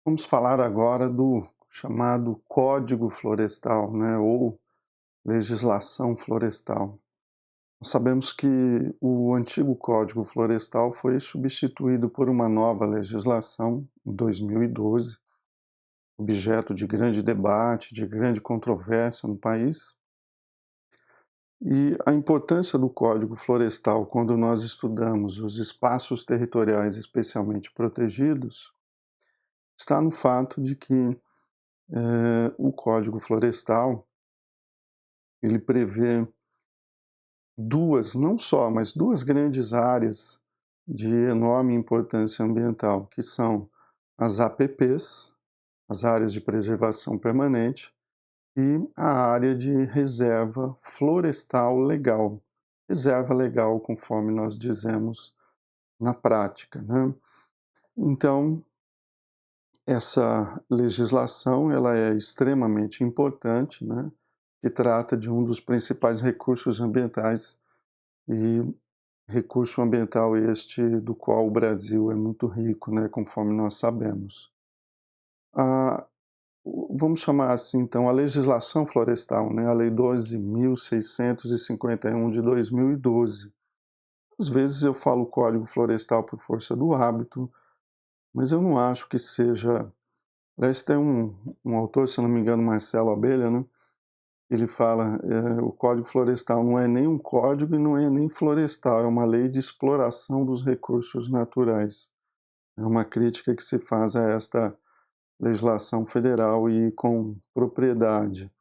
Vamos falar agora do chamado Código Florestal, né, ou legislação florestal. Nós sabemos que o antigo Código Florestal foi substituído por uma nova legislação em 2012, objeto de grande debate, de grande controvérsia no país. E a importância do Código Florestal quando nós estudamos os espaços territoriais especialmente protegidos está no fato de que o Código Florestal ele prevê duas, não só, mas duas grandes áreas de enorme importância ambiental, que são as APPs, as áreas de preservação permanente, e a área de reserva florestal legal. Reserva legal, conforme nós dizemos na prática, né? Então, essa legislação ela é extremamente importante, né? Que trata de um dos principais recursos ambientais e recurso ambiental este do qual o Brasil é muito rico, né, conforme nós sabemos. A, vamos chamar assim, então, a legislação florestal, né, a Lei 12.651 de 2012. Às vezes eu falo Código Florestal por força do hábito, mas eu não acho que seja... Aliás, tem um autor, se não me engano, Marcelo Abelha, né? Ele fala, o Código Florestal não é nem um código e não é nem florestal, é uma lei de exploração dos recursos naturais. É uma crítica que se faz a esta legislação federal e com propriedade.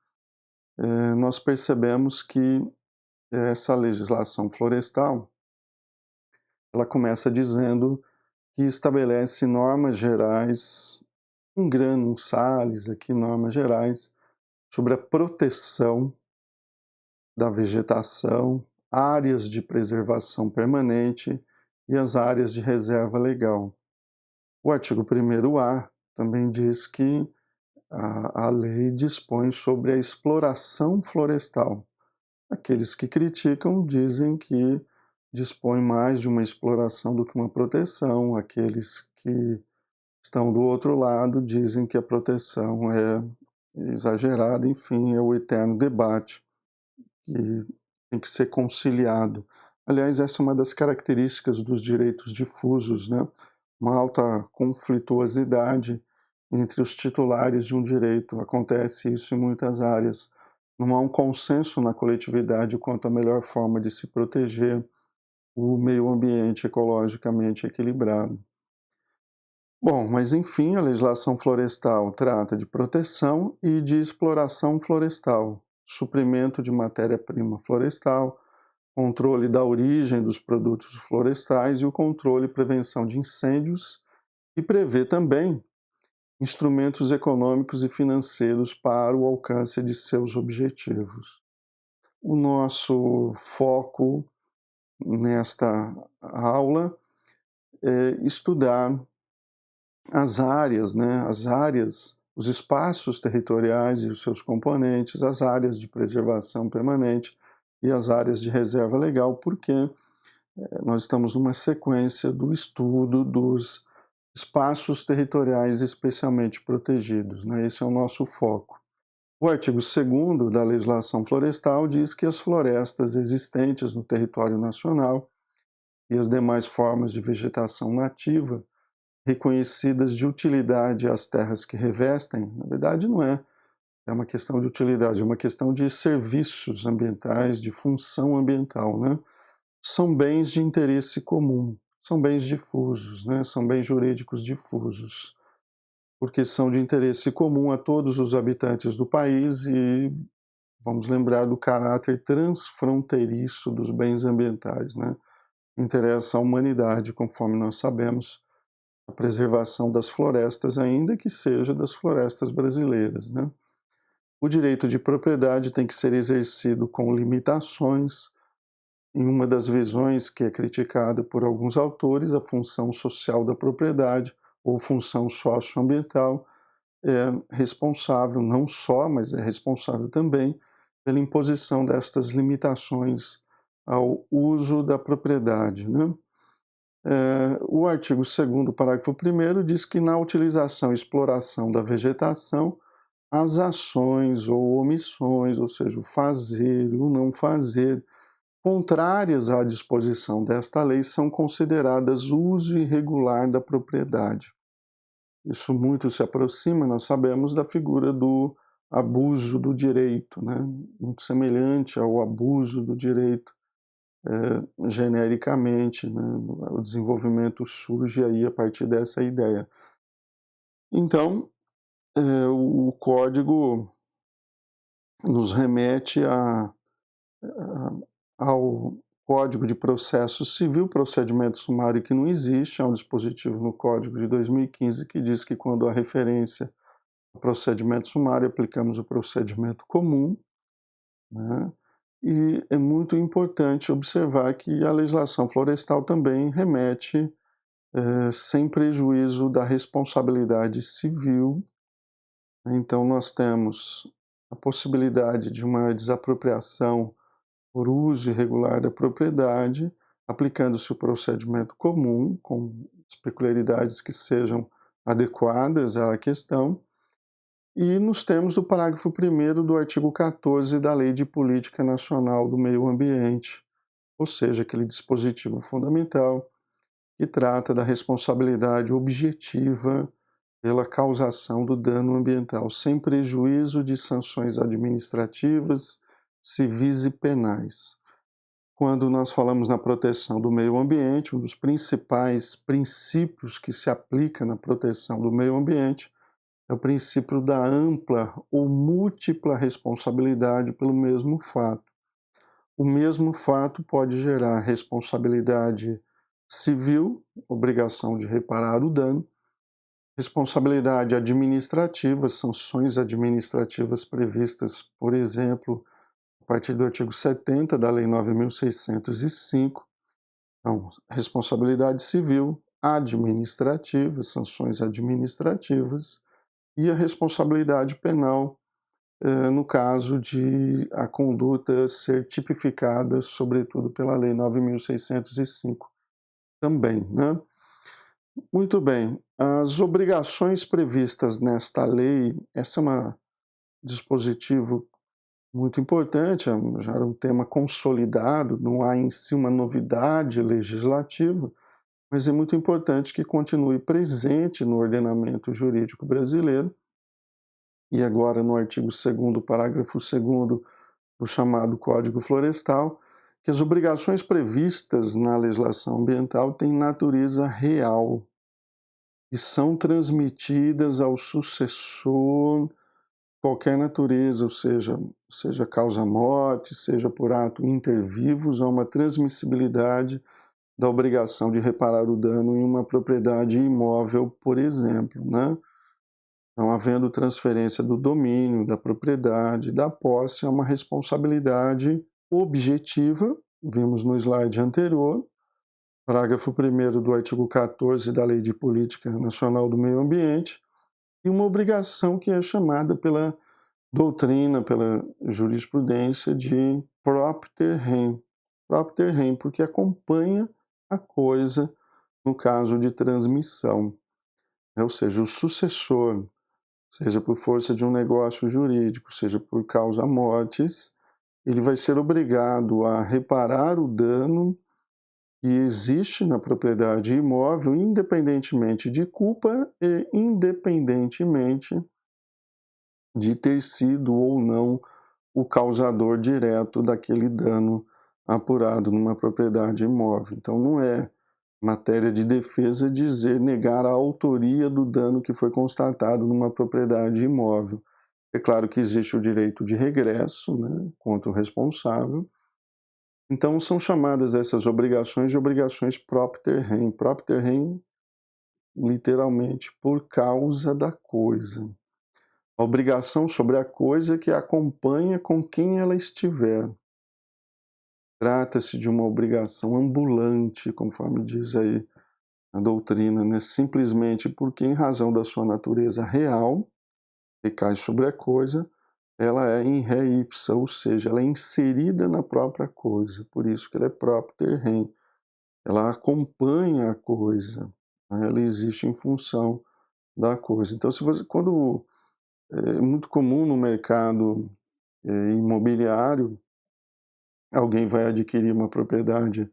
Nós percebemos que essa legislação florestal, ela começa dizendo que estabelece normas gerais, um grano, um sales aqui, normas gerais, sobre a proteção da vegetação, áreas de preservação permanente e as áreas de reserva legal. O artigo 1º-A também diz que a lei dispõe sobre a exploração florestal. Aqueles que criticam dizem que dispõe mais de uma exploração do que uma proteção. Aqueles que estão do outro lado dizem que a proteção é exagerada. Enfim, é o eterno debate que tem que ser conciliado. Aliás, essa é uma das características dos direitos difusos, né? Uma alta conflituosidade entre os titulares de um direito. Acontece isso em muitas áreas. Não há um consenso na coletividade quanto à melhor forma de se proteger o meio ambiente ecologicamente equilibrado. Bom, mas enfim, a legislação florestal trata de proteção e de exploração florestal, suprimento de matéria-prima florestal, controle da origem dos produtos florestais e o controle e prevenção de incêndios, e prevê também instrumentos econômicos e financeiros para o alcance de seus objetivos. O nosso foco nesta aula é estudar as áreas, né, os espaços territoriais e os seus componentes, as áreas de preservação permanente e as áreas de reserva legal, porque nós estamos numa sequência do estudo dos espaços territoriais especialmente protegidos, né? Esse é o nosso foco. O artigo 2º da legislação florestal diz que as florestas existentes no território nacional e as demais formas de vegetação nativa reconhecidas de utilidade às terras que revestem, na verdade não é uma questão de utilidade, é uma questão de serviços ambientais, de função ambiental, né? São bens de interesse comum, são bens difusos, né? São bens jurídicos difusos, porque são de interesse comum a todos os habitantes do país e vamos lembrar do caráter transfronteiriço dos bens ambientais, né? Interessa à humanidade, conforme nós sabemos, a preservação das florestas, ainda que seja das florestas brasileiras, né? O direito de propriedade tem que ser exercido com limitações. Em uma das visões que é criticada por alguns autores, a função social da propriedade, ou função socioambiental, é responsável não só, mas é responsável também pela imposição destas limitações ao uso da propriedade, né? O artigo 2º, parágrafo 1º, diz que na utilização e exploração da vegetação, as ações ou omissões, ou seja, o fazer e o não fazer, contrárias à disposição desta lei, são consideradas uso irregular da propriedade. Isso muito se aproxima, nós sabemos, da figura do abuso do direito, né? Muito semelhante ao abuso do direito genericamente, né? O desenvolvimento surge aí a partir dessa ideia. Então, o Código nos remete ao Código de Processo Civil, procedimento sumário que não existe, há um dispositivo no Código de 2015 que diz que quando há referência ao procedimento sumário, aplicamos o procedimento comum, né? E é muito importante observar que a legislação florestal também remete sem prejuízo da responsabilidade civil. Então, nós temos a possibilidade de uma desapropriação por uso irregular da propriedade, aplicando-se o procedimento comum, com as peculiaridades que sejam adequadas à questão, e nos termos do parágrafo 1º do artigo 14 da Lei de Política Nacional do Meio Ambiente, ou seja, aquele dispositivo fundamental que trata da responsabilidade objetiva pela causação do dano ambiental, sem prejuízo de sanções administrativas, civis e penais. Quando nós falamos na proteção do meio ambiente, um dos principais princípios que se aplica na proteção do meio ambiente é o princípio da ampla ou múltipla responsabilidade pelo mesmo fato. O mesmo fato pode gerar responsabilidade civil, obrigação de reparar o dano, responsabilidade administrativa, sanções administrativas previstas, por exemplo, a partir do artigo 70 da Lei 9.605. Então, responsabilidade civil, administrativa, sanções administrativas, e a responsabilidade penal, no caso de a conduta ser tipificada, sobretudo pela Lei 9.605 também, né? Muito bem, as obrigações previstas nesta lei, esse é um dispositivo muito importante, já era um tema consolidado, não há em si uma novidade legislativa, mas é muito importante que continue presente no ordenamento jurídico brasileiro, e agora no artigo 2º, parágrafo 2º do chamado Código Florestal, que as obrigações previstas na legislação ambiental têm natureza real e são transmitidas ao sucessor qualquer natureza, ou seja causa-morte, seja por ato inter vivos, há uma transmissibilidade da obrigação de reparar o dano em uma propriedade imóvel, por exemplo, né? Não havendo transferência do domínio, da propriedade, da posse, é uma responsabilidade objetiva, vimos no slide anterior, parágrafo 1º do artigo 14 da Lei de Política Nacional do Meio Ambiente, e uma obrigação que é chamada pela doutrina, pela jurisprudência de propter rem. Propter rem, porque acompanha a coisa no caso de transmissão. Ou seja, o sucessor, seja por força de um negócio jurídico, seja por causa mortis, ele vai ser obrigado a reparar o dano que existe na propriedade imóvel, independentemente de culpa e independentemente de ter sido ou não o causador direto daquele dano apurado numa propriedade imóvel. Então não é matéria de defesa negar a autoria do dano que foi constatado numa propriedade imóvel. É claro que existe o direito de regresso, né, contra o responsável. Então são chamadas essas obrigações de obrigações propter rem. Propter rem, literalmente, por causa da coisa. A obrigação sobre a coisa que acompanha com quem ela estiver. Trata-se de uma obrigação ambulante, conforme diz aí a doutrina, né? Simplesmente porque, em razão da sua natureza real, que cai sobre a coisa, ela é in re ipsa, ou seja, ela é inserida na própria coisa, por isso que ela é propter rem. ela acompanha a coisa, né? Ela existe em função da coisa. Então, se você, quando é muito comum no mercado imobiliário, alguém vai adquirir uma propriedade,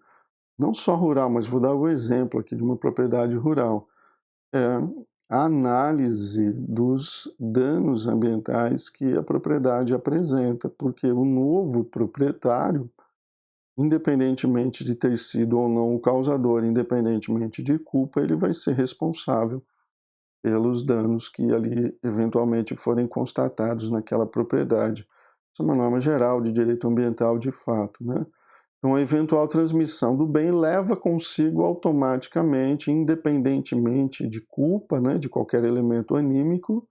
não só rural, mas vou dar o exemplo aqui de uma propriedade rural. É a análise dos danos ambientais que a propriedade apresenta, porque o novo proprietário, independentemente de ter sido ou não o causador, independentemente de culpa, ele vai ser responsável pelos danos que ali eventualmente forem constatados naquela propriedade. Isso é uma norma geral de direito ambiental de fato, né? Então, a eventual transmissão do bem leva consigo automaticamente, independentemente de culpa, né, de qualquer elemento anímico,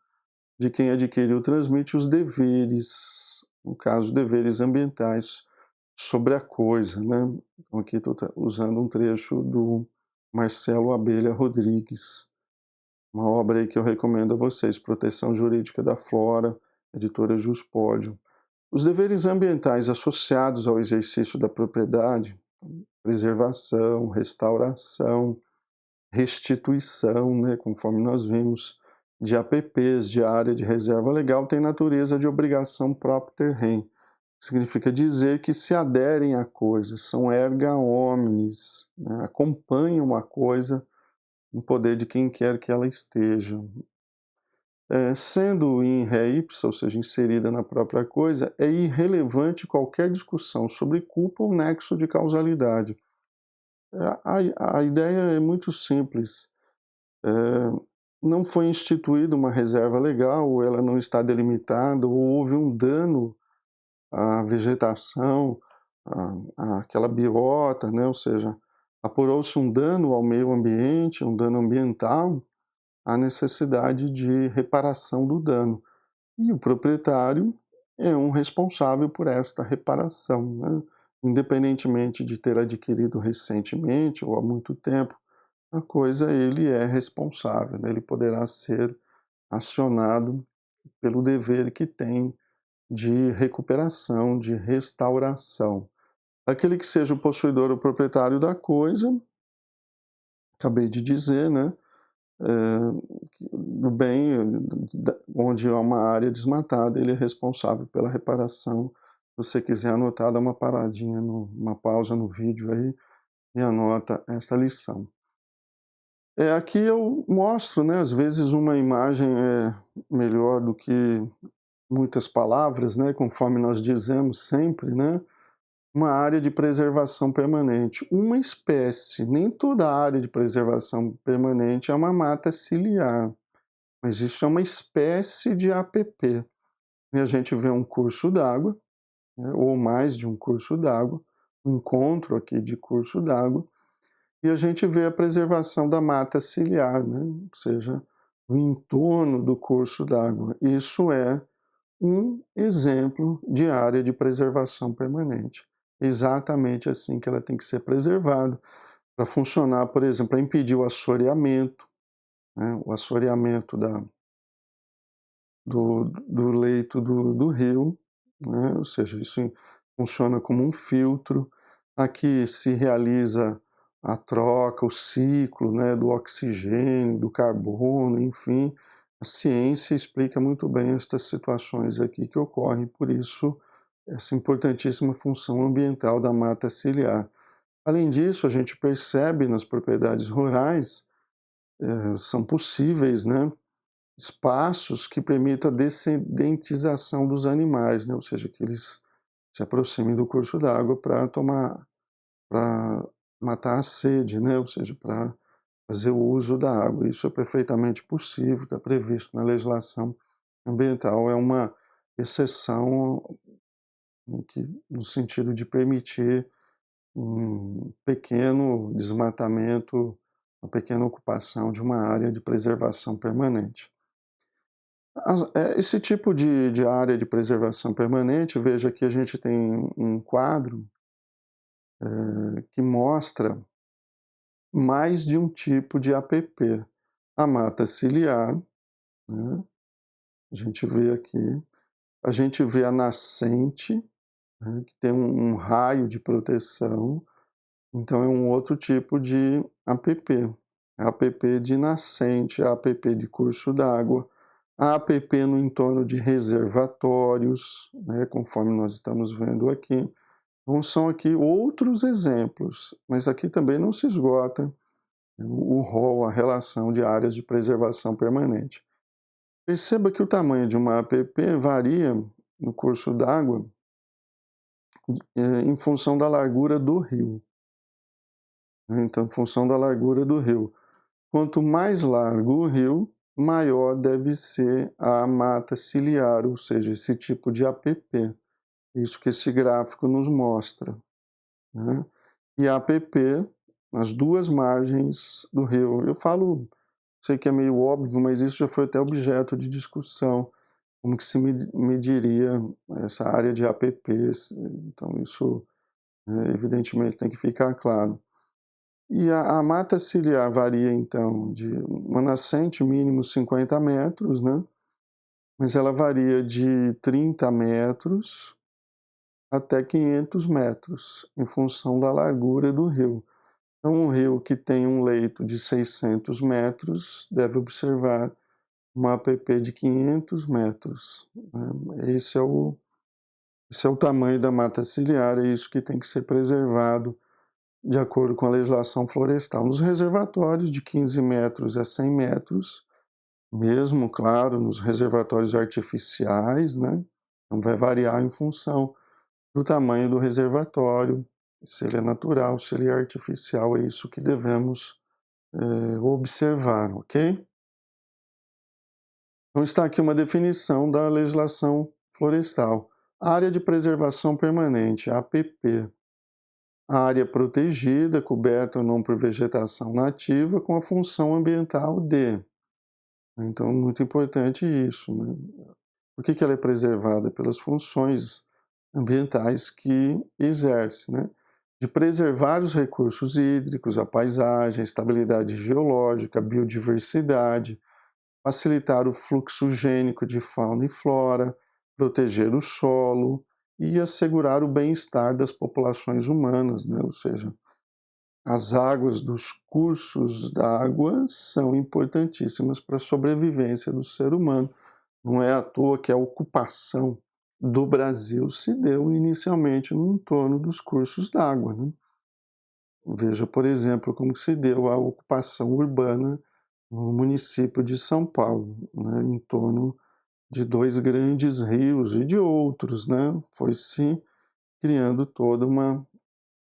de quem adquiriu transmite os deveres, no caso, deveres ambientais sobre a coisa, né? Então, aqui estou usando um trecho do Marcelo Abelha Rodrigues, uma obra aí que eu recomendo a vocês, Proteção Jurídica da Flora, editora Juspódio. Os deveres ambientais associados ao exercício da propriedade, preservação, restauração, restituição, né, conforme nós vimos, de APPs, de área de reserva legal, tem natureza de obrigação propter rem. Significa dizer que se aderem à coisa, são erga omnes, né, acompanham a coisa no poder de quem quer que ela esteja. Sendo in re ipsa, ou seja, inserida na própria coisa, é irrelevante qualquer discussão sobre culpa ou nexo de causalidade. A ideia é muito simples. Não foi instituída uma reserva legal, ou ela não está delimitada, ou houve um dano à vegetação, àquela biota, né? Ou seja, apurou-se um dano ao meio ambiente, um dano ambiental, há necessidade de reparação do dano. E o proprietário é um responsável por esta reparação, né? Independentemente de ter adquirido recentemente ou há muito tempo, a coisa ele é responsável, né? Ele poderá ser acionado pelo dever que tem de recuperação, de restauração. Aquele que seja o possuidor ou proprietário da coisa, acabei de dizer, né? Do bem, onde há uma área desmatada, ele é responsável pela reparação. Se você quiser anotar, dá uma paradinha, uma pausa no vídeo aí e anota essa lição. Aqui eu mostro, né, às vezes uma imagem é melhor do que muitas palavras, né, conforme nós dizemos sempre, né, uma área de preservação permanente. Uma espécie, nem toda área de preservação permanente é uma mata ciliar, mas isso é uma espécie de APP. E a gente vê um curso d'água, né, ou mais de um curso d'água, um encontro aqui de curso d'água, e a gente vê a preservação da mata ciliar, né, ou seja, o entorno do curso d'água. Isso é um exemplo de área de preservação permanente. Exatamente assim que ela tem que ser preservada, para funcionar, por exemplo, para impedir o assoreamento, né, o assoreamento do leito do rio, né, ou seja, isso funciona como um filtro. Aqui se realiza a troca, o ciclo, né, do oxigênio, do carbono, enfim. A ciência explica muito bem estas situações aqui que ocorrem, por isso essa importantíssima função ambiental da mata ciliar. Além disso, a gente percebe nas propriedades rurais, são possíveis, né, espaços que permitam a descendentização dos animais, né, ou seja, que eles se aproximem do curso d'água para matar a sede, né, ou seja, para fazer o uso da água. Isso é perfeitamente possível, está previsto na legislação ambiental, é uma exceção no sentido de permitir um pequeno desmatamento, uma pequena ocupação de uma área de preservação permanente. Esse tipo de área de preservação permanente, veja que a gente tem um quadro que mostra mais de um tipo de APP. A mata ciliar, né? A gente vê aqui, a gente vê a nascente, né, que tem um raio de proteção, Então é um outro tipo de APP. APP de nascente, APP de curso d'água, APP no entorno de reservatórios, né, conforme nós estamos vendo aqui. Então são aqui outros exemplos, mas aqui também não se esgota o rol, a relação de áreas de preservação permanente. Perceba que o tamanho de uma APP varia no curso d'água em função da largura do rio. Então, em função da largura do rio. Quanto mais largo o rio, maior deve ser a mata ciliar, ou seja, esse tipo de APP. Isso que esse gráfico nos mostra, né? E a APP, as duas margens do rio. Eu falo, sei que é meio óbvio, mas isso já foi até objeto de discussão, como que se mediria essa área de APPs. Então isso, evidentemente, tem que ficar claro. E a mata ciliar varia, então, de uma nascente, mínimo 50 metros, né? Mas ela varia de 30 metros até 500 metros, em função da largura do rio. Então, um rio que tem um leito de 600 metros deve observar uma APP de 500 metros, né? Esse é o tamanho da mata ciliar, é isso que tem que ser preservado de acordo com a legislação florestal. Nos reservatórios de 15 metros a 100 metros, mesmo, claro, nos reservatórios artificiais, né? Então vai variar em função do tamanho do reservatório, se ele é natural, se ele é artificial, é isso que devemos observar, ok? Então está aqui uma definição da legislação florestal. Área de preservação permanente, APP. Área protegida, coberta ou não por vegetação nativa, com a função ambiental de. Então, muito importante isso, né? Por que ela é preservada? Pelas funções ambientais que exerce, né? De preservar os recursos hídricos, a paisagem, a estabilidade geológica, a biodiversidade, facilitar o fluxo gênico de fauna e flora, proteger o solo e assegurar o bem-estar das populações humanas, né? Ou seja, as águas dos cursos d'água são importantíssimas para a sobrevivência do ser humano. Não é à toa que a ocupação do Brasil se deu inicialmente no entorno dos cursos d'água, né? Veja, por exemplo, como se deu a ocupação urbana no município de São Paulo, né, em torno de dois grandes rios e de outros, né? Foi se criando toda uma,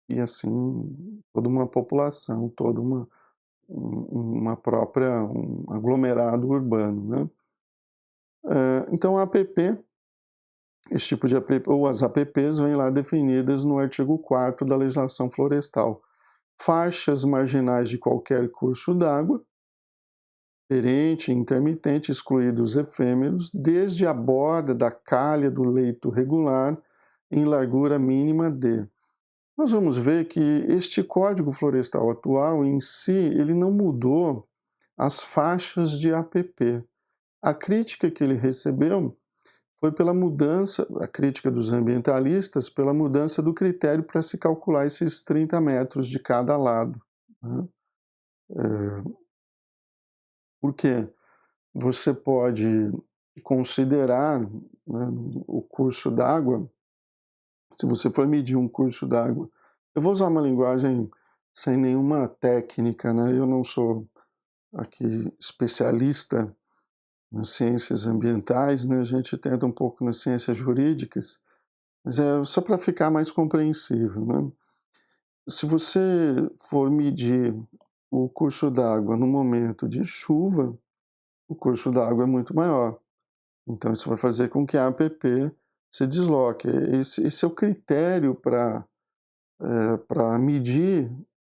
e assim, toda uma população, toda uma própria, um aglomerado urbano, né? Então a APP, esse tipo de APP, ou as APPs, vêm lá definidas no artigo 4º da legislação florestal. Faixas marginais de qualquer curso d'água, perente e intermitente, excluídos efêmeros, desde a borda da calha do leito regular, em largura mínima de. Nós vamos ver que este Código Florestal atual, em si, ele não mudou as faixas de APP. A crítica que ele recebeu foi pela mudança, a crítica dos ambientalistas, pela mudança do critério para se calcular esses 30 metros de cada lado, né? Porque você pode considerar, né, o curso d'água, se você for medir um curso d'água, eu vou usar uma linguagem sem nenhuma técnica, né? Eu não sou aqui especialista nas ciências ambientais, né? A gente tenta um pouco nas ciências jurídicas, mas é só para ficar mais compreensível, né? Se você for medir o curso d'água no momento de chuva, o curso d'água é muito maior. Então isso vai fazer com que a APP se desloque. Esse é o critério para medir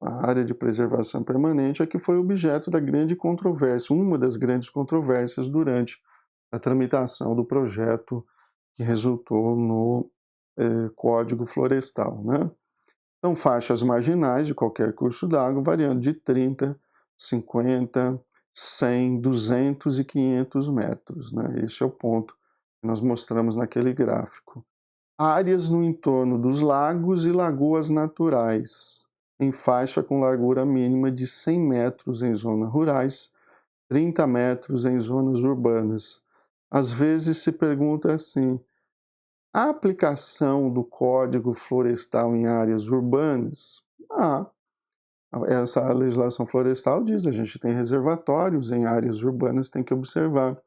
a área de preservação permanente, é que foi objeto da grande controvérsia, uma das grandes controvérsias durante a tramitação do projeto que resultou no Código Florestal, né? Então, faixas marginais de qualquer curso d'água, variando de 30, 50, 100, 200 e 500 metros, né? Esse é o ponto que nós mostramos naquele gráfico. Áreas no entorno dos lagos e lagoas naturais. em faixa com largura mínima de 100 metros em zonas rurais, 30 metros em zonas urbanas. Às vezes se pergunta assim: a aplicação do Código Florestal em áreas urbanas? Essa legislação florestal diz, a gente tem reservatórios em áreas urbanas, tem que observar,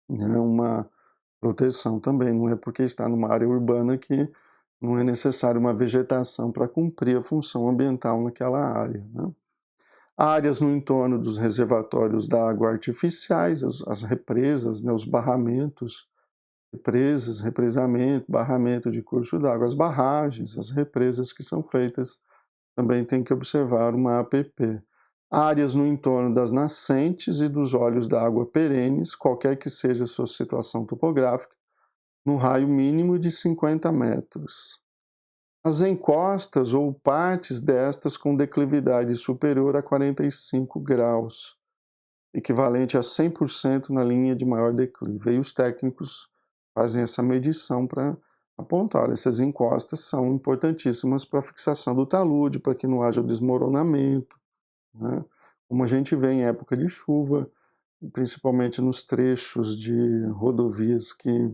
né, uma proteção também, não é porque está numa área urbana que não é necessário uma vegetação para cumprir a função ambiental naquela área, né? Áreas no entorno dos reservatórios da água artificiais, as represas, né, os barramentos, represas, represamento, barramento de curso d'água, as barragens, as represas que são feitas, também tem que observar uma APP. Áreas no entorno das nascentes e dos olhos da água perenes, qualquer que seja a sua situação topográfica, no raio mínimo de 50 metros. As encostas ou partes destas com declividade superior a 45 graus, equivalente a 100% na linha de maior declive. E os técnicos fazem essa medição para apontar, olha, essas encostas são importantíssimas para a fixação do talude, para que não haja desmoronamento, né? Como a gente vê em época de chuva, principalmente nos trechos de rodovias que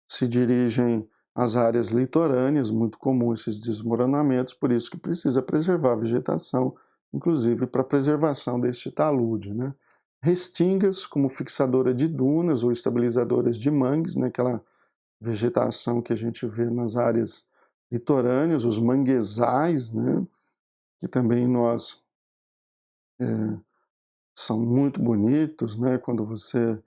se dirigem às áreas litorâneas, muito comum esses desmoronamentos, por isso que precisa preservar a vegetação, inclusive para a preservação deste talude, né? Restingas, como fixadora de dunas ou estabilizadoras de mangues, né, aquela vegetação que a gente vê nas áreas litorâneas, os manguezais, né, que também são muito bonitos, né, quando você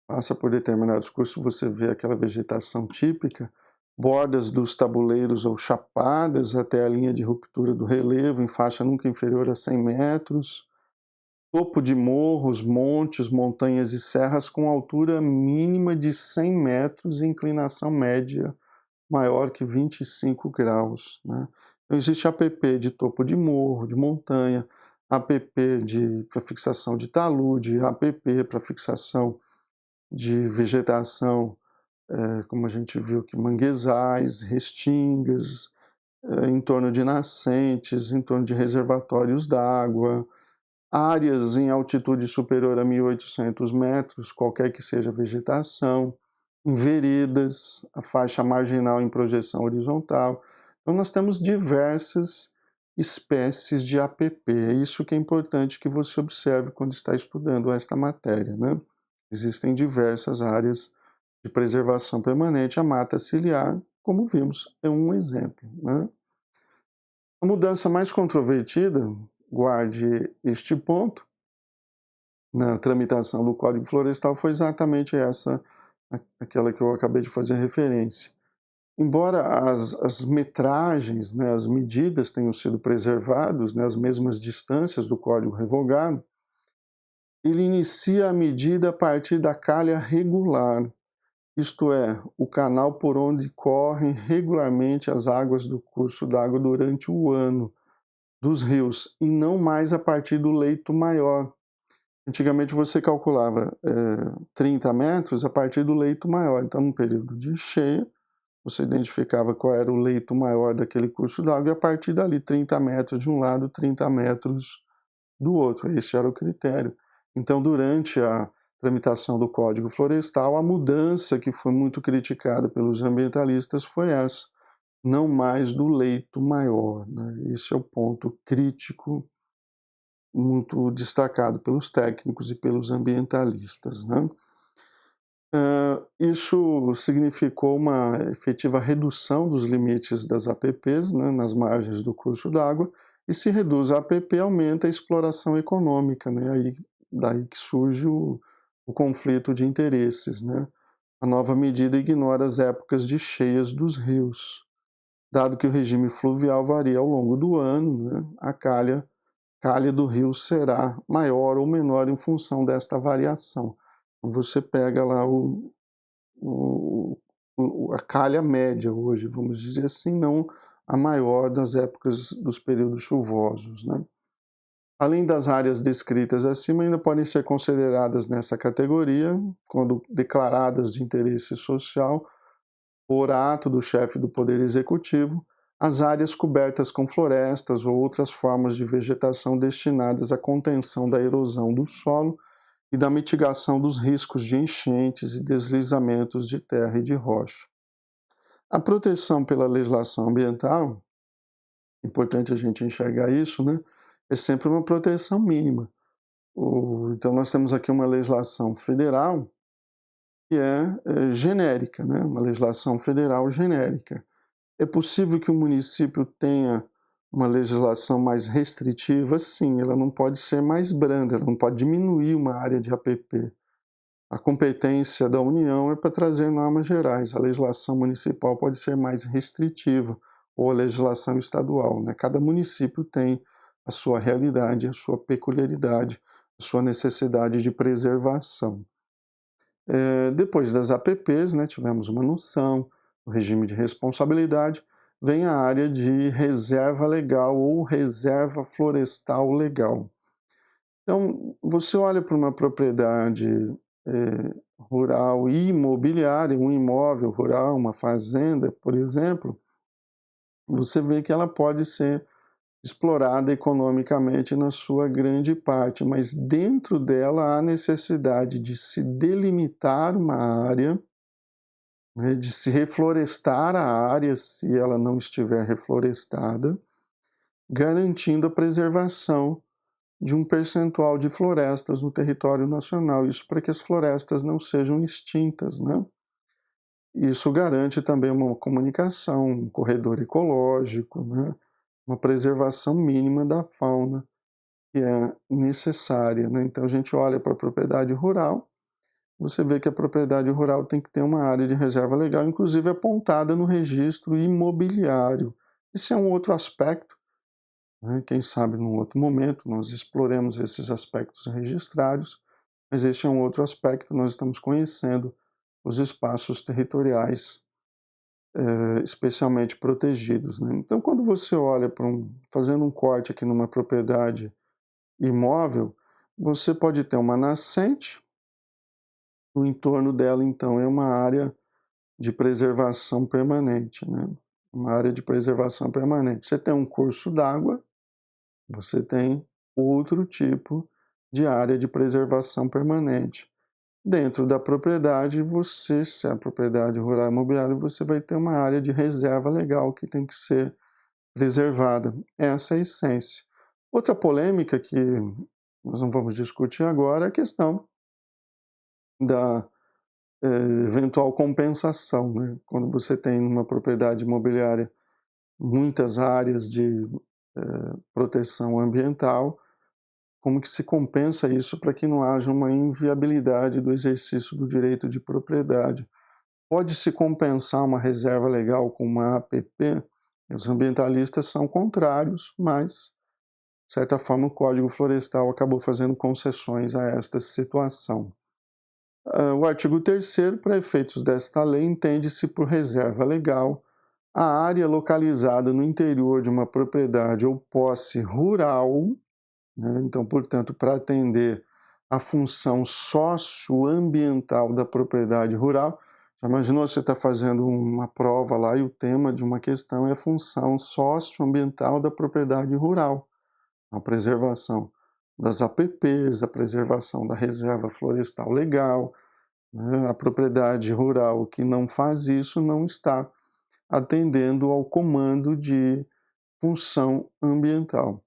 passa por determinados cursos, você vê aquela vegetação típica, bordas dos tabuleiros ou chapadas até a linha de ruptura do relevo, em faixa nunca inferior a 100 metros, topo de morros, montes, montanhas e serras com altura mínima de 100 metros e inclinação média maior que 25 graus, né? Então existe APP de topo de morro, de montanha, APP para fixação de talude, APP para fixação de vegetação, como a gente viu que manguezais, restingas, em torno de nascentes, em torno de reservatórios d'água, áreas em altitude superior a 1.800 metros, qualquer que seja a vegetação, em veredas, a faixa marginal em projeção horizontal. Então nós temos diversas espécies de APP, é isso que é importante que você observe quando está estudando esta matéria, né? Existem diversas áreas de preservação permanente, a mata ciliar, como vimos, é um exemplo, né? A mudança mais controvertida, guarde este ponto, na tramitação do Código Florestal foi exatamente essa, aquela que eu acabei de fazer referência. Embora as metragens, né, as medidas tenham sido preservadas, né, as mesmas distâncias do Código revogado, ele inicia a medida a partir da calha regular, isto é, o canal por onde correm regularmente as águas do curso d'água durante o ano dos rios, e não mais a partir do leito maior. Antigamente você calculava 30 metros a partir do leito maior, então no período de cheia você identificava qual era o leito maior daquele curso d'água e a partir dali 30 metros de um lado, 30 metros do outro, esse era o critério. Então durante a tramitação do Código Florestal, a mudança que foi muito criticada pelos ambientalistas foi essa, não mais do leito maior, né? Esse é o ponto crítico muito destacado pelos técnicos e pelos ambientalistas, né? Isso significou uma efetiva redução dos limites das APPs, né, nas margens do curso d'água, e se reduz a APP, aumenta a exploração econômica, né? Daí que surge o conflito de interesses, né? A nova medida ignora as épocas de cheias dos rios. Dado que o regime fluvial varia ao longo do ano, né, a calha do rio será maior ou menor em função desta variação. Então, você pega lá a calha média hoje, vamos dizer assim, não a maior das épocas dos períodos chuvosos, né? Além das áreas descritas acima, ainda podem ser consideradas nessa categoria, quando declaradas de interesse social, por ato do chefe do Poder Executivo, as áreas cobertas com florestas ou outras formas de vegetação destinadas à contenção da erosão do solo e da mitigação dos riscos de enchentes e deslizamentos de terra e de rocha. A proteção pela legislação ambiental, importante a gente enxergar isso, né, é sempre uma proteção mínima. Então nós temos aqui uma legislação federal que é genérica, né, uma legislação federal genérica. É possível que o município tenha uma legislação mais restritiva? Sim, ela não pode ser mais branda, ela não pode diminuir uma área de APP. A competência da União é para trazer normas gerais. A legislação municipal pode ser mais restritiva, ou a legislação estadual, né? Cada município tem a sua realidade, a sua peculiaridade, a sua necessidade de preservação. Depois das APPs, né, tivemos uma noção, o regime de responsabilidade, vem a área de reserva legal ou reserva florestal legal. Então, você olha para uma propriedade rural e imobiliária, um imóvel rural, uma fazenda, por exemplo, você vê que ela pode ser explorada economicamente na sua grande parte, mas dentro dela há necessidade de se delimitar uma área, né, de se reflorestar a área se ela não estiver reflorestada, garantindo a preservação de um percentual de florestas no território nacional, isso para que as florestas não sejam extintas, né? Isso garante também uma comunicação, um corredor ecológico, né? Uma preservação mínima da fauna que é necessária, né? Então a gente olha para a propriedade rural, você vê que a propriedade rural tem que ter uma área de reserva legal, inclusive apontada no registro imobiliário. Esse é um outro aspecto, né? Quem sabe num outro momento nós exploremos esses aspectos registrados, mas este é um outro aspecto, nós estamos conhecendo os espaços territoriais especialmente protegidos, né? Então quando você olha para fazendo um corte aqui numa propriedade imóvel, você pode ter uma nascente, o entorno dela então é uma área de preservação permanente, né? Uma área de preservação permanente. Você tem um curso d'água, você tem outro tipo de área de preservação permanente. Dentro da propriedade, se é a propriedade rural imobiliária, você vai ter uma área de reserva legal que tem que ser preservada. Essa é a essência. Outra polêmica que nós não vamos discutir agora é a questão da eventual compensação, né? Quando você tem numa propriedade imobiliária muitas áreas de proteção ambiental, como que se compensa isso para que não haja uma inviabilidade do exercício do direito de propriedade? Pode-se compensar uma reserva legal com uma APP? Os ambientalistas são contrários, mas, de certa forma, o Código Florestal acabou fazendo concessões a esta situação. O artigo 3º, para efeitos desta lei, entende-se por reserva legal a área localizada no interior de uma propriedade ou posse rural, né? Então, portanto, para atender a função socioambiental da propriedade rural, já imaginou você está fazendo uma prova lá e o tema de uma questão é a função socioambiental da propriedade rural, a preservação das APPs, a preservação da reserva florestal legal, né? A propriedade rural que não faz isso não está atendendo ao comando de função ambiental.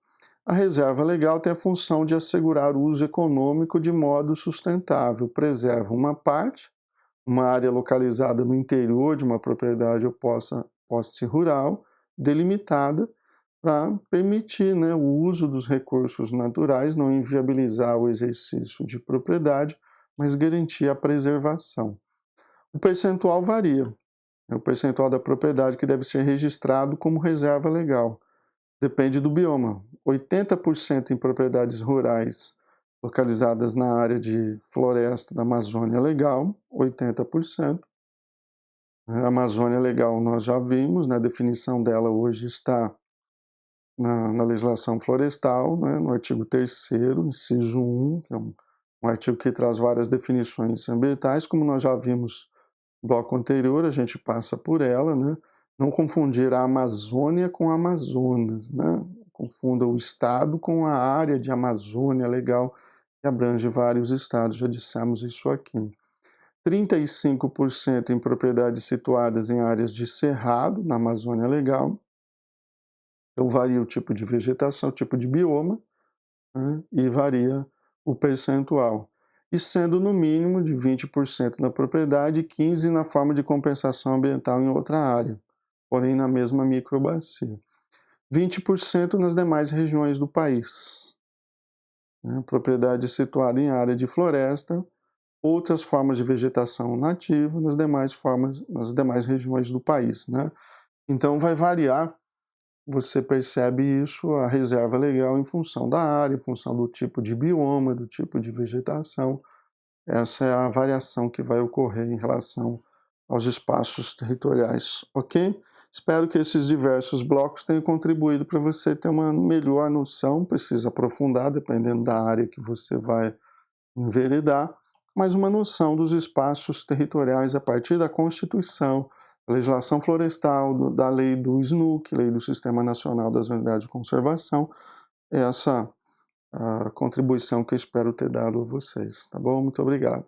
A reserva legal tem a função de assegurar o uso econômico de modo sustentável, preserva uma parte, uma área localizada no interior de uma propriedade ou posse rural, delimitada, para permitir, né, o uso dos recursos naturais, não inviabilizar o exercício de propriedade, mas garantir a preservação. O percentual varia, é o percentual da propriedade que deve ser registrado como reserva legal. Depende do bioma. 80% em propriedades rurais localizadas na área de floresta da Amazônia legal, 80%. A Amazônia legal nós já vimos, né, a definição dela hoje está na legislação florestal, né, no artigo 3º, inciso 1, que é um artigo que traz várias definições ambientais, como nós já vimos no bloco anterior, a gente passa por ela, né? Não confundir a Amazônia com Amazonas, né? Confunda o estado com a área de Amazônia Legal, que abrange vários estados, já dissemos isso aqui. 35% em propriedades situadas em áreas de cerrado, na Amazônia Legal. Então varia o tipo de vegetação, o tipo de bioma, né? E varia o percentual. E sendo no mínimo de 20% na propriedade e 15% na forma de compensação ambiental em outra área, porém na mesma microbacia. 20% nas demais regiões do país. Né? Propriedade situada em área de floresta, outras formas de vegetação nativa nas demais regiões do país, né? Então vai variar, você percebe isso, a reserva legal em função da área, em função do tipo de bioma, do tipo de vegetação. Essa é a variação que vai ocorrer em relação aos espaços territoriais, ok? Espero que esses diversos blocos tenham contribuído para você ter uma melhor noção, precisa aprofundar, dependendo da área que você vai enveredar, mas uma noção dos espaços territoriais a partir da Constituição, legislação florestal, da lei do SNUC, lei do Sistema Nacional das Unidades de Conservação, essa a contribuição que eu espero ter dado a vocês, tá bom? Muito obrigado.